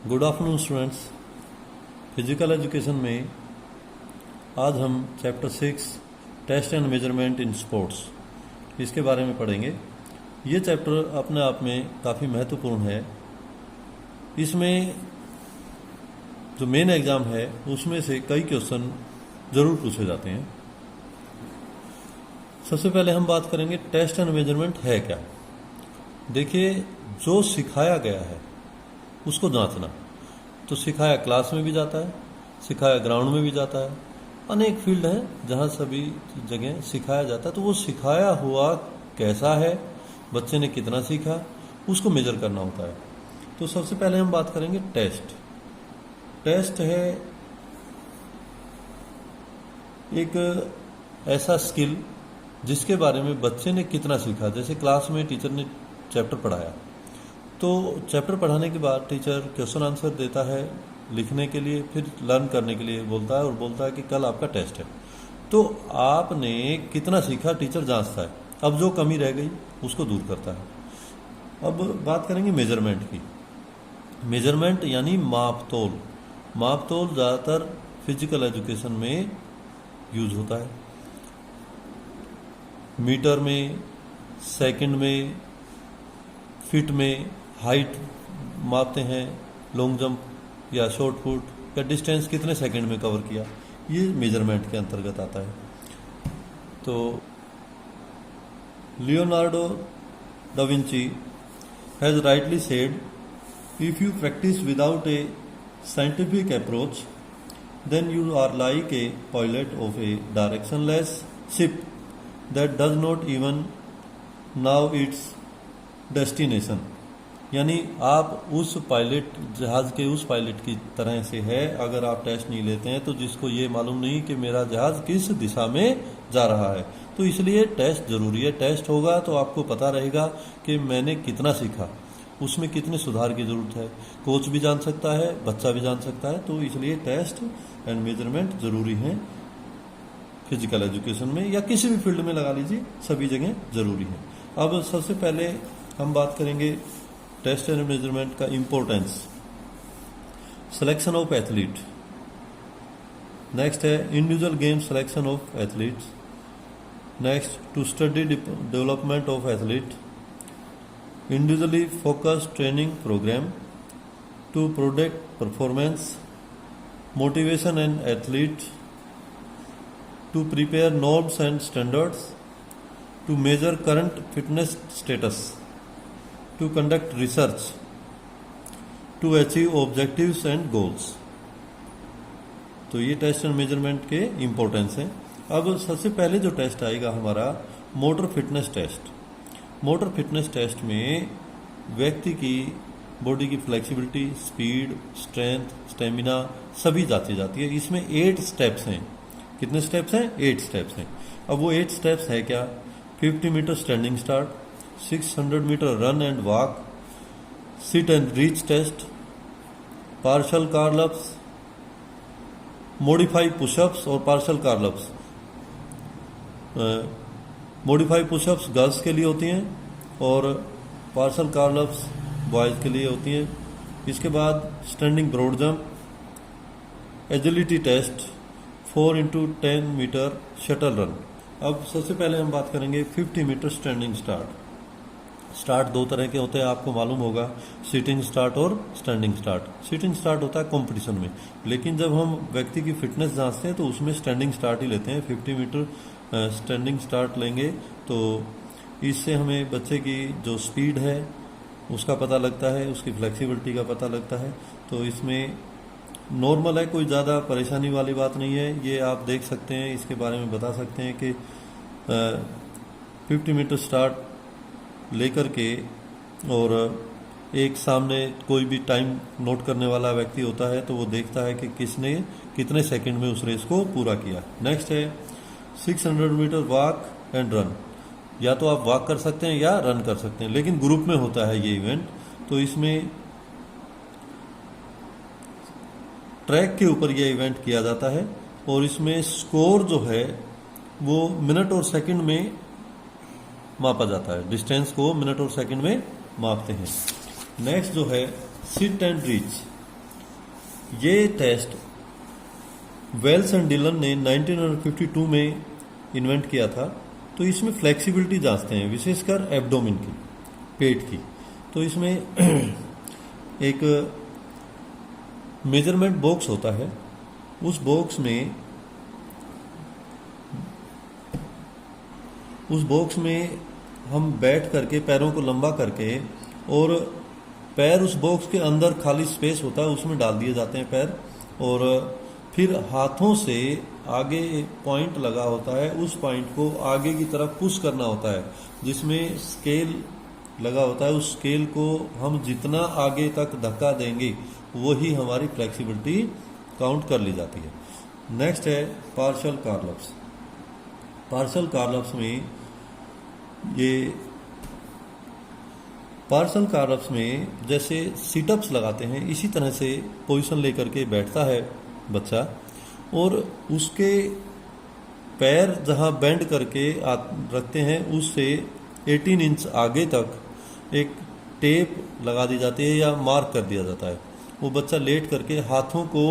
Good afternoon students. Physical education में आज हम chapter 6 test and measurement in sports इसके बारे में पढ़ेंगे। ये चैप्टर अपने आप में काफ़ी महत्वपूर्ण है। इसमें जो मेन एग्ज़ाम है उसमें से कई क्वेश्चन ज़रूर पूछे जाते हैं। सबसे पहले हम बात करेंगे टेस्ट एंड मेजरमेंट है क्या। देखिए, जो सिखाया गया है उसको जांचना। तो सिखाया क्लास में भी जाता है, सिखाया ग्राउंड में भी जाता है, अनेक फील्ड हैं जहां सभी जगह सिखाया जाता है। तो वो सिखाया हुआ कैसा है, बच्चे ने कितना सीखा, उसको मेजर करना होता है। तो सबसे पहले हम बात करेंगे टेस्ट। टेस्ट है एक ऐसा स्किल जिसके बारे में बच्चे ने कितना सीखा। जैसे क्लास में टीचर ने चैप्टर पढ़ाया, तो चैप्टर पढ़ाने के बाद टीचर क्वेश्चन आंसर देता है लिखने के लिए, फिर लर्न करने के लिए बोलता है और बोलता है कि कल आपका टेस्ट है। तो आपने कितना सीखा टीचर जांचता है। अब जो कमी रह गई उसको दूर करता है। अब बात करेंगे मेजरमेंट की। मेजरमेंट यानी मापतोल। मापतोल ज़्यादातर फिजिकल एजुकेशन में यूज होता है। मीटर में, सेकंड में, फीट में हाइट मापते हैं, लॉन्ग जंप या शॉर्ट पुट या डिस्टेंस कितने सेकंड में कवर किया, ये मेजरमेंट के अंतर्गत आता है। तो Leonardo da Vinci has rightly said, if you practice without A scientific approach then you are like a pilot of a directionless ship that does not even know its destination। यानी आप उस pilot, जहाज के उस pilot की तरह से है अगर आप टेस्ट नहीं लेते हैं, तो जिसको ये मालूम नहीं कि मेरा जहाज किस दिशा में जा रहा है। तो इसलिए टेस्ट जरूरी है। टेस्ट होगा तो आपको पता रहेगा कि मैंने कितना सीखा, उसमें कितने सुधार की जरूरत है। कोच भी जान सकता है, बच्चा भी जान सकता है। तो इसलिए टेस्ट एंड मेजरमेंट जरूरी है फिजिकल एजुकेशन में, या किसी भी फील्ड में लगा लीजिए, सभी जगह जरूरी है। अब सबसे पहले हम बात करेंगे टेस्ट एंड मेजरमेंट का importance. Selection of athlete. Next है individual game selection of athletes. Next, to study development of athlete, individually focused training program to protect performance, motivation and athlete, to prepare norms and standards, to measure current fitness status, to conduct research, to achieve objectives and goals। तो ये test and measurement के importance हैं। अब सबसे पहले जो test आएगा हमारा motor fitness test. Motor fitness test में व्यक्ति की बॉडी की फ्लेक्सिबिलिटी, स्पीड, स्ट्रेंथ, स्टेमिना सभी जांची जाती है। इसमें 8 स्टेप्स हैं। कितने स्टेप्स हैं? 8 स्टेप्स हैं। अब वो 8 स्टेप्स है क्या? 50 metre standing start, 600 metre run and walk, sit and reach test, partial curlups, modify pushups और partial curlups. Modify pushups girls के लिए होती हैं और पार्शल कार्लअप्स बॉयज़ के लिए होती हैं। इसके बाद standing broad jump, agility test, 4x10 metre shuttle run. अब सबसे पहले हम बात करेंगे 50 मीटर स्टैंडिंग स्टार्ट। स्टार्ट 2 तरह के होते हैं, आपको मालूम होगा, सिटिंग स्टार्ट और स्टैंडिंग स्टार्ट। सिटिंग स्टार्ट होता है कंपटीशन में, लेकिन जब हम व्यक्ति की फिटनेस जांचते हैं तो उसमें स्टैंडिंग स्टार्ट ही लेते हैं। 50 मीटर स्टैंडिंग स्टार्ट लेंगे तो इससे हमें बच्चे की जो स्पीड है उसका पता लगता है, उसकी फ्लेक्सिबिलिटी का पता लगता है। तो इसमें नॉर्मल है, कोई ज़्यादा परेशानी वाली बात नहीं है। ये आप देख सकते हैं, इसके बारे में बता सकते हैं कि 50 मीटर स्टार्ट लेकर के, और एक सामने कोई भी टाइम नोट करने वाला व्यक्ति होता है तो वो देखता है कि किसने कितने सेकंड में उस रेस को पूरा किया। नेक्स्ट है 600 मीटर वॉक एंड रन। या तो आप वॉक कर सकते हैं या रन कर सकते हैं, लेकिन ग्रुप में होता है ये इवेंट। तो इसमें ट्रैक के ऊपर ये इवेंट किया जाता है और इसमें स्कोर जो है वो मिनट और सेकंड में मापा जाता है। डिस्टेंस को मिनट और सेकंड में मापते हैं। नेक्स्ट जो है सिट एंड रीच। ये टेस्ट वेल्स एंड डिलन ने 1952 में इन्वेंट किया था। तो इसमें फ्लेक्सिबिलिटी जांचते हैं, विशेषकर एब्डोमेन की, पेट की। तो इसमें एक मेजरमेंट बॉक्स होता है, उस बॉक्स में हम बैठ करके पैरों को लंबा करके, और पैर उस बॉक्स के अंदर खाली स्पेस होता है उसमें डाल दिए जाते हैं पैर, और फिर हाथों से आगे पॉइंट लगा होता है, उस पॉइंट को आगे की तरफ पुश करना होता है, जिसमें स्केल लगा होता है। उस स्केल को हम जितना आगे तक धक्का देंगे वही हमारी फ्लेक्सिबिलिटी काउंट कर ली जाती है। नेक्स्ट है पार्शियल कार्लप्स। पार्शियल कार्लप्स में जैसे सिटअप्स लगाते हैं, इसी तरह से पोजीशन लेकर के बैठता है बच्चा, और उसके पैर जहां बेंड करके रखते हैं उससे 18 इंच आगे तक एक टेप लगा दी जाती है या मार्क कर दिया जाता है। वो बच्चा लेट करके हाथों को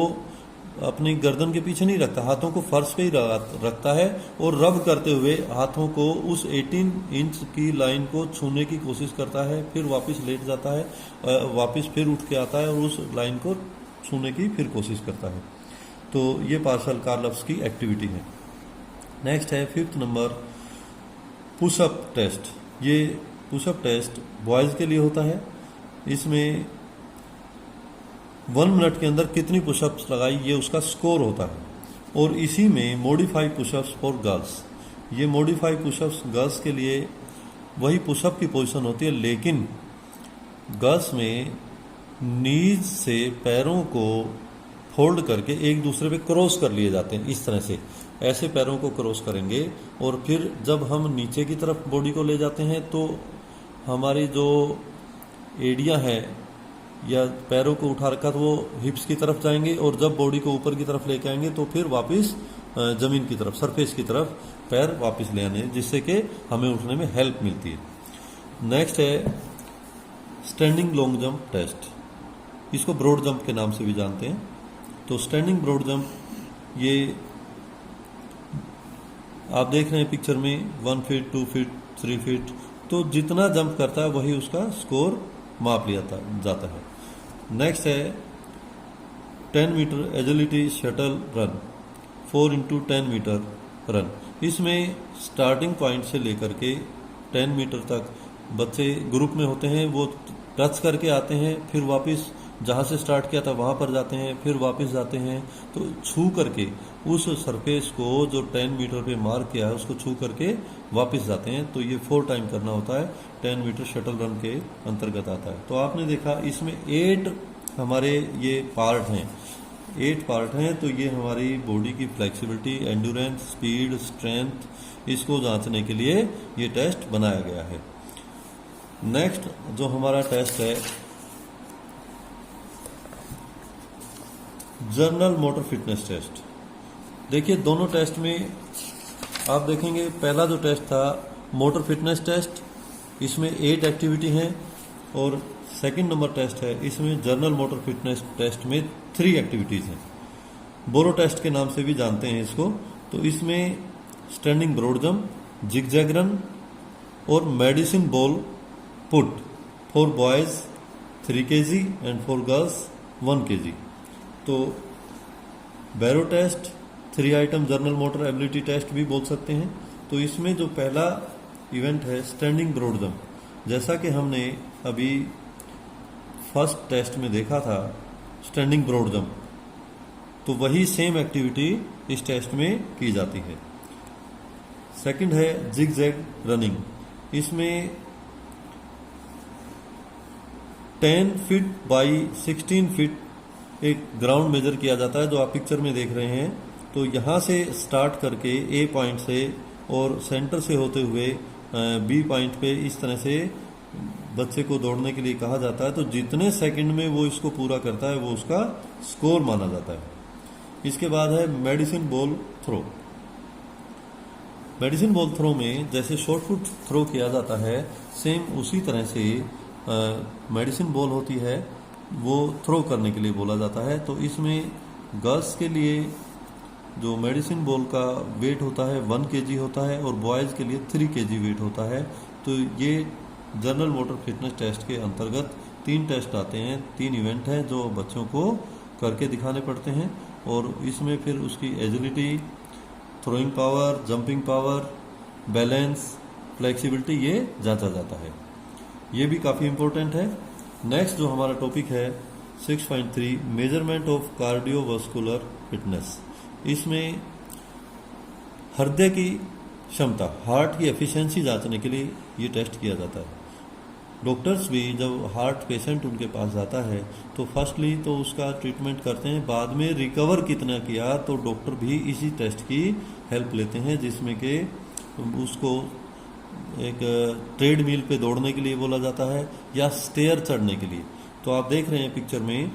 अपनी गर्दन के पीछे नहीं रखता, हाथों को फर्श पे ही रखता है, और रब करते हुए हाथों को उस 18 इंच की लाइन को छूने की कोशिश करता है, फिर वापस लेट जाता है, वापस फिर उठ के आता है और उस लाइन को छूने की फिर कोशिश करता है। तो ये पार्शियल कार्लप्स की एक्टिविटी है। नेक्स्ट है 5th नंबर पुशअप टेस्ट। ये पुशअप टेस्ट बॉयज़ के लिए होता है। इसमें 1 मिनट के अंदर कितनी पुशअप्स लगाई ये उसका स्कोर होता है, और इसी में मॉडिफाई पुशअप्स फॉर गर्ल्स। ये मॉडिफाई पुशअप्स गर्ल्स के लिए वही पुशअप की पोजीशन होती है, लेकिन गर्ल्स में नीज से पैरों को फोल्ड करके एक दूसरे पे क्रॉस कर लिए जाते हैं। इस तरह से ऐसे पैरों को क्रॉस करेंगे, और फिर जब हम नीचे की तरफ बॉडी को ले जाते हैं तो हमारी जो एड़ियां हैं या पैरों को उठा रखा तो वो हिप्स की तरफ जाएंगे, और जब बॉडी को ऊपर की तरफ लेके आएंगे तो फिर वापस जमीन की तरफ, सरफेस की तरफ पैर वापस ले आने, जिससे कि हमें उठने में हेल्प मिलती है। नेक्स्ट है स्टैंडिंग लॉन्ग जंप टेस्ट। इसको ब्रॉड जंप के नाम से भी जानते हैं। तो स्टैंडिंग ब्रॉड जंप, ये आप देख रहे हैं पिक्चर में 1 फीट 2 फीट 3 फीट, तो जितना जंप करता है वही उसका स्कोर माप लिया जाता है। नेक्स्ट है 10 metre agility shuttle run, 4 into 10 metre run. इसमें स्टार्टिंग पॉइंट से लेकर के 10 मीटर तक बच्चे ग्रुप में होते हैं, वो टच करके आते हैं, फिर वापस जहाँ से स्टार्ट किया था वहाँ पर जाते हैं, फिर वापस जाते हैं। तो छू करके उस सरफेस को जो 10 मीटर पे मार्क किया है उसको छू करके वापस जाते हैं। तो ये 4 टाइम करना होता है, 10 मीटर शटल रन के अंतर्गत आता है। तो आपने देखा इसमें 8 हमारे ये पार्ट हैं, 8 पार्ट हैं। तो ये हमारी बॉडी की फ्लेक्सिबिलिटी, एंड्योरेंस, स्पीड, स्ट्रेंथ, इसको जांचने के लिए ये टेस्ट बनाया गया है। नेक्स्ट जो हमारा टेस्ट है जर्नल मोटर फिटनेस टेस्ट। देखिए दोनों टेस्ट में आप देखेंगे, पहला जो टेस्ट था मोटर फिटनेस टेस्ट, इसमें 8 एक्टिविटी हैं, और सेकंड नंबर टेस्ट है इसमें जर्नल मोटर फिटनेस टेस्ट में 3 एक्टिविटीज़ हैं। बोरो टेस्ट के नाम से भी जानते हैं इसको। तो इसमें standing broad jump, zigzag run और medicine ball put for boys 3 kg and for girls 1 kg। तो Barrow test 3 item general motor ability test भी बोल सकते हैं। तो इसमें जो पहला इवेंट है स्टैंडिंग ब्रॉड जंप, जैसा कि हमने अभी फर्स्ट टेस्ट में देखा था स्टैंडिंग ब्रॉड जंप, तो वही सेम एक्टिविटी इस टेस्ट में की जाती है। सेकंड है जिगजैग रनिंग। इसमें 10 फीट बाई 16 फीट एक ग्राउंड मेजर किया जाता है, जो आप पिक्चर में देख रहे हैं। तो यहाँ से स्टार्ट करके ए पॉइंट से और सेंटर से होते हुए बी पॉइंट पे इस तरह से बच्चे को दौड़ने के लिए कहा जाता है। तो जितने सेकंड में वो इसको पूरा करता है वो उसका स्कोर माना जाता है। इसके बाद है medicine ball throw. Medicine ball throw में जैसे शॉर्ट पुट थ्रो किया जाता है, सेम उसी तरह से मेडिसिन बॉल होती है, वो थ्रो करने के लिए बोला जाता है। तो इसमें गर्ल्स के लिए जो मेडिसिन बॉल का वेट होता है 1 kg होता है और बॉयज़ के लिए 3 kg वेट होता है। तो ये जनरल मोटर फिटनेस टेस्ट के अंतर्गत 3 टेस्ट आते हैं, 3 इवेंट हैं जो बच्चों को करके दिखाने पड़ते हैं और इसमें फिर उसकी agility, throwing power, jumping power, balance, flexibility ये जांचा जाता है। ये भी काफ़ी इम्पोर्टेंट है। नेक्स्ट जो हमारा टॉपिक है 6.3 मेजरमेंट ऑफ कार्डियोवास्कुलर फिटनेस। इसमें हृदय की क्षमता, हार्ट की एफिशिएंसी जांचने के लिए ये टेस्ट किया जाता है। डॉक्टर्स भी जब हार्ट पेशेंट उनके पास जाता है तो फर्स्टली तो उसका ट्रीटमेंट करते हैं, बाद में रिकवर कितना किया तो डॉक्टर भी इसी टेस्ट की हेल्प लेते हैं, जिसमें कि उसको एक ट्रेड मिल पे दौड़ने के लिए बोला जाता है या स्टेयर चढ़ने के लिए। तो आप देख रहे हैं पिक्चर में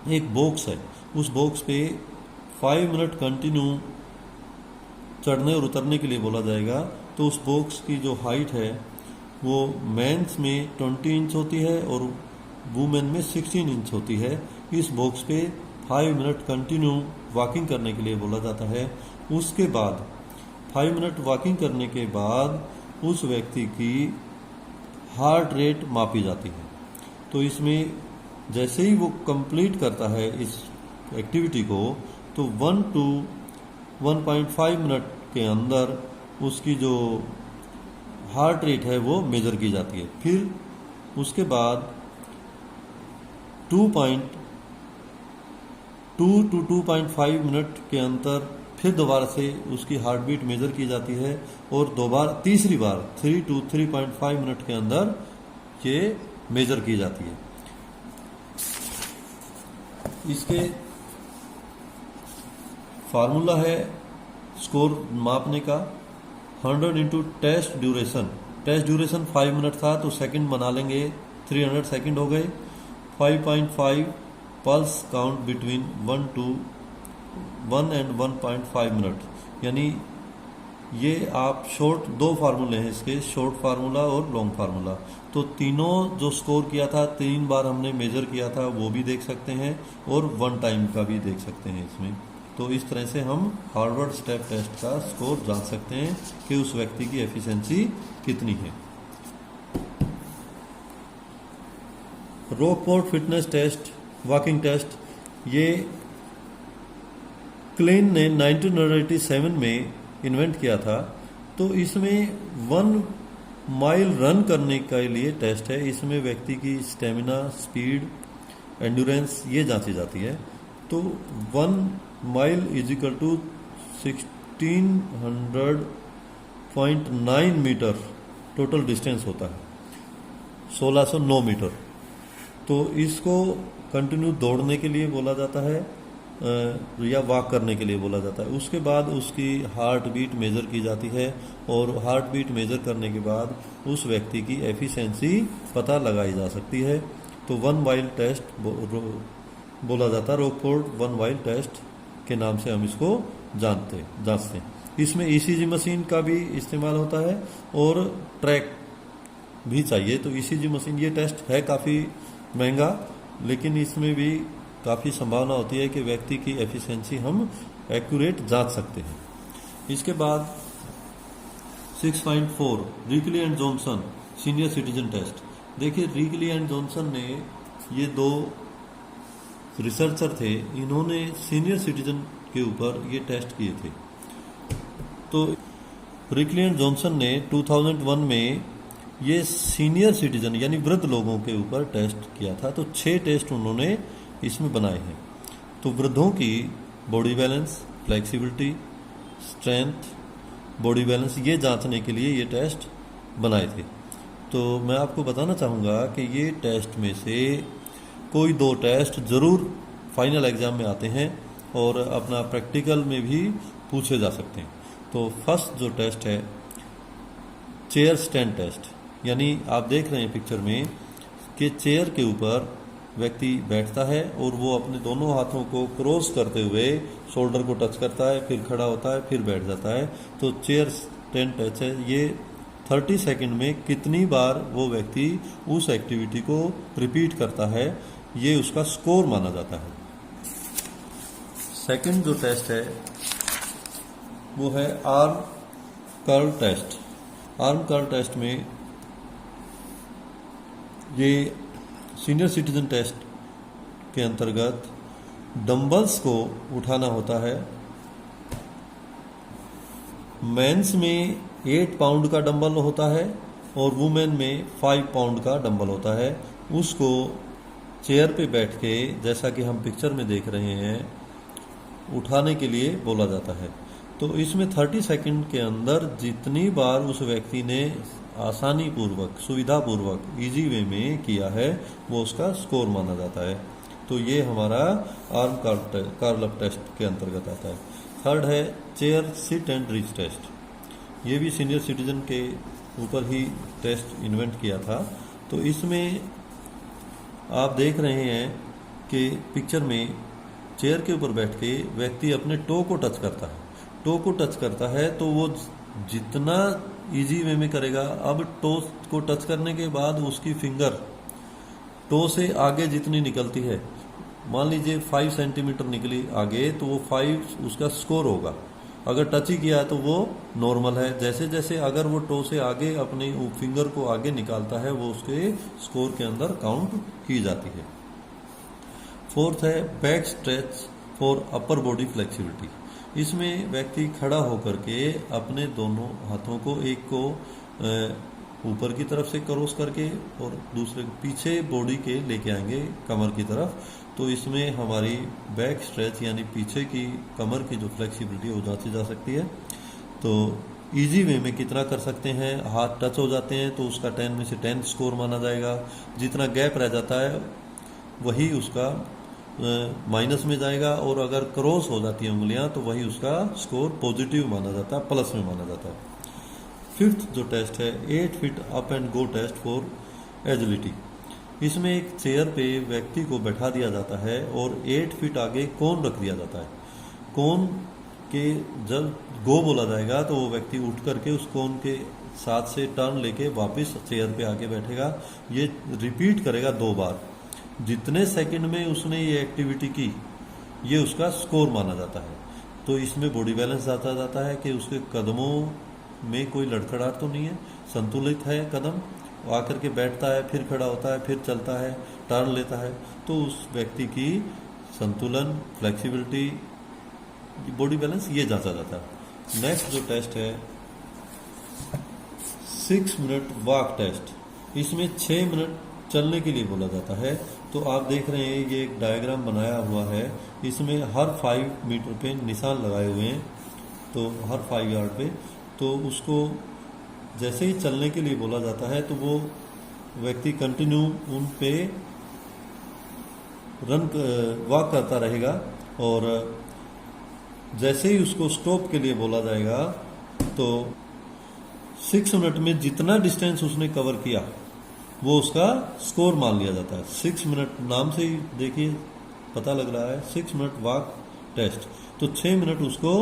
एक बॉक्स है, उस बॉक्स पे 5 मिनट कंटिन्यू चढ़ने और उतरने के लिए बोला जाएगा। तो उस बॉक्स की जो हाइट है वो मेंस में 20 इंच होती है और वुमेन में 16 इंच होती है। इस बॉक्स पे 5 मिनट कंटिन्यू वॉकिंग करने के लिए बोला जाता है। उसके बाद 5 मिनट वॉकिंग करने के बाद उस व्यक्ति की हार्ट रेट मापी जाती है। तो इसमें जैसे ही वो कंप्लीट करता है इस एक्टिविटी को तो 1 to 1.5 मिनट के अंदर उसकी जो हार्ट रेट है वो मेजर की जाती है। फिर उसके बाद 2.2 to 2.5 मिनट के अंतर फिर दोबारा से उसकी हार्ट बीट मेजर की जाती है और तीसरी बार 3 to 3.5 मिनट के अंदर ये मेजर की जाती है। इसके फार्मूला है स्कोर मापने का 100 into test duration. Test duration 5 minute था तो सेकंड बना लेंगे, 300 सेकंड हो गए। 5.5 pulse count between 1 and 1.5 minute, यानी ये आप शॉर्ट 2 फार्मूले हैं इसके, शॉर्ट फार्मूला और लॉन्ग फार्मूला। तो तीनों जो स्कोर किया था 3 बार हमने मेजर किया था वो भी देख सकते हैं और 1 टाइम का भी देख सकते हैं इसमें। तो इस तरह से हम हार्वर्ड स्टेप टेस्ट का स्कोर जान सकते हैं कि उस व्यक्ति की एफिशिएंसी कितनी है। Rockport fitness test, walking test, ये क्लेन ने 1987 में इन्वेंट किया था। तो इसमें 1 माइल रन करने के लिए टेस्ट है। इसमें व्यक्ति की स्टेमिना, स्पीड, एंड्योरेंस ये जांची जाती है। तो 1 mile is equal to 1600.9 metre total distance होता है, 1609 मीटर। तो इसको कंटिन्यू दौड़ने के लिए बोला जाता है या वॉक करने के लिए बोला जाता है। उसके बाद उसकी हार्ट बीट मेजर की जाती है और हार्ट बीट मेजर करने के बाद उस व्यक्ति की एफिशिएंसी पता लगाई जा सकती है। तो 1 माइल टेस्ट बोला जाता है, रॉकफोर्ट 1 माइल टेस्ट के नाम से हम इसको जांचते हैं। इसमें ईसीजी मशीन का भी इस्तेमाल होता है और ट्रैक भी चाहिए। तो ईसीजी मशीन, ये टेस्ट है काफ़ी महंगा, लेकिन इसमें भी काफ़ी संभावना होती है कि व्यक्ति की एफिशिएंसी हम एक्यूरेट जांच सकते हैं। इसके बाद 6.4 Rikli and Johnson senior citizen test. देखिए, रिकली एंड जॉनसन ने, ये 2 रिसर्चर थे, इन्होंने सीनियर सिटीजन के ऊपर ये टेस्ट किए थे। तो रिकली एंड जॉनसन ने 2001 में ये सीनियर सिटीजन यानी वृद्ध लोगों के ऊपर टेस्ट किया था। तो 6 टेस्ट उन्होंने इसमें बनाए हैं। तो वृद्धों की body balance, flexibility, strength, body balance ये जांचने के लिए ये टेस्ट बनाए थे। तो मैं आपको बताना चाहूँगा कि ये टेस्ट में से कोई 2 टेस्ट ज़रूर फाइनल एग्ज़ाम में आते हैं और अपना प्रैक्टिकल में भी पूछे जा सकते हैं। तो फर्स्ट जो टेस्ट है चेयर स्टैंड टेस्ट, यानी आप देख रहे हैं पिक्चर में कि चेयर के ऊपर व्यक्ति बैठता है और वो अपने दोनों हाथों को क्रॉस करते हुए शोल्डर को टच करता है, फिर खड़ा होता है, फिर बैठ जाता है। तो चेयर स्टैंड टेस्ट है। ये 30 सेकंड में कितनी बार वो व्यक्ति उस एक्टिविटी को रिपीट करता है ये उसका स्कोर माना जाता है। सेकंड जो टेस्ट है वो है arm curl test. Arm curl test में ये सीनियर सिटीजन टेस्ट के अंतर्गत डंबल्स को उठाना होता है। मेंस में 8 पाउंड का डंबल होता है और वुमेन में 5 पाउंड का डंबल होता है। उसको चेयर पे बैठ के, जैसा कि हम पिक्चर में देख रहे हैं, उठाने के लिए बोला जाता है। तो इसमें 30 सेकंड के अंदर जितनी बार उस व्यक्ति ने आसानी पूर्वक, सुविधा पूर्वक, इजी वे में किया है, वो उसका स्कोर माना जाता है। तो ये हमारा आर्म कर्ल अप टेस्ट के अंतर्गत आता है। थर्ड है chair sit and reach test. ये भी सीनियर सिटीजन के ऊपर ही टेस्ट इन्वेंट किया था। तो इसमें आप देख रहे हैं कि पिक्चर में चेयर के ऊपर बैठ के व्यक्ति अपने टो को टच करता है। टो को टच करता है तो वो जितना इजी वे में करेगा, अब टो को टच करने के बाद उसकी फिंगर टो से आगे जितनी निकलती है, मान लीजिए 5 सेंटीमीटर निकली आगे, तो वो 5 उसका स्कोर होगा। अगर टच ही किया है तो वो नॉर्मल है। जैसे जैसे अगर वो टो से आगे अपनी फिंगर को आगे निकालता है, वो उसके स्कोर के अंदर काउंट की जाती है। फोर्थ है back stretch for upper body flexibility. इसमें व्यक्ति खड़ा होकर के अपने दोनों हाथों को, एक को ऊपर की तरफ से क्रॉस करके और दूसरे पीछे बॉडी के लेके आएंगे कमर की तरफ। तो इसमें हमारी बैक स्ट्रेच यानी पीछे की कमर की जो फ्लेक्सिबिलिटी हो जांची जा सकती है। तो इजी वे में कितना कर सकते हैं, हाथ टच हो जाते हैं तो उसका 10 में से 10 स्कोर माना जाएगा। जितना गैप रह जाता है वही उसका माइनस में जाएगा, और अगर क्रॉस हो जाती है उंगलियां तो वही उसका स्कोर पॉजिटिव माना जाता है, प्लस में माना जाता है। फिफ्थ जो टेस्ट है 8 feet up and go test for agility. इसमें एक चेयर पे व्यक्ति को बैठा दिया जाता है और 8 फीट आगे कोन रख दिया जाता है। कोन के जब गो बोला जाएगा तो वो व्यक्ति उठ करके उस कोन के साथ से टर्न लेके वापस चेयर पे आके बैठेगा। ये रिपीट करेगा 2 बार। जितने सेकंड में उसने ये एक्टिविटी की, ये उसका स्कोर माना जाता है। तो इसमें बॉडी बैलेंस आता जाता है कि उसके कदमों में कोई लड़खड़ाहट तो नहीं है, संतुलित है कदम, आकर के बैठता है, फिर खड़ा होता है, फिर चलता है, टर्न लेता है। तो उस व्यक्ति की संतुलन, फ्लेक्सिबिलिटी, बॉडी बैलेंस ये जांचा जाता है। नेक्स्ट जो टेस्ट है 6 मिनट वॉक टेस्ट। इसमें 6 मिनट चलने के लिए बोला जाता है। तो आप देख रहे हैं ये एक डायग्राम बनाया हुआ है। इसमें हर 5 मीटर पे निशान लगाए हुए हैं, तो हर 5 यार्ड पे। तो उसको जैसे ही चलने के लिए बोला जाता है तो वो व्यक्ति कंटिन्यू उन पे वॉक करता रहेगा, और जैसे ही उसको स्टॉप के लिए बोला जाएगा तो 6 मिनट में जितना डिस्टेंस उसने कवर किया वो उसका स्कोर मान लिया जाता है। 6 मिनट नाम से ही देखिए पता लग रहा है 6 मिनट वॉक टेस्ट। तो 6 मिनट उसको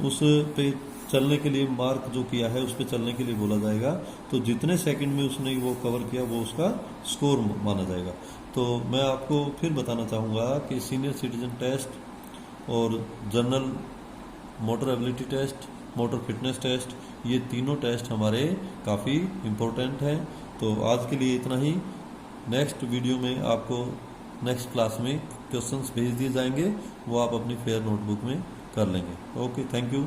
उस पे चलने के लिए, मार्क जो किया है उस पे चलने के लिए बोला जाएगा। तो जितने सेकंड में उसने वो कवर किया वो उसका स्कोर माना जाएगा। तो मैं आपको फिर बताना चाहूँगा कि सीनियर सिटीजन टेस्ट और general motor ability test, motor fitness test, ये तीनों टेस्ट हमारे काफ़ी इम्पोर्टेंट हैं। तो आज के लिए इतना ही। नेक्स्ट वीडियो में आपको नेक्स्ट क्लास में क्वेश्चंस भेज दिए जाएंगे, वो आप अपनी फेयर नोटबुक में कर लेंगे। Okay, thank you.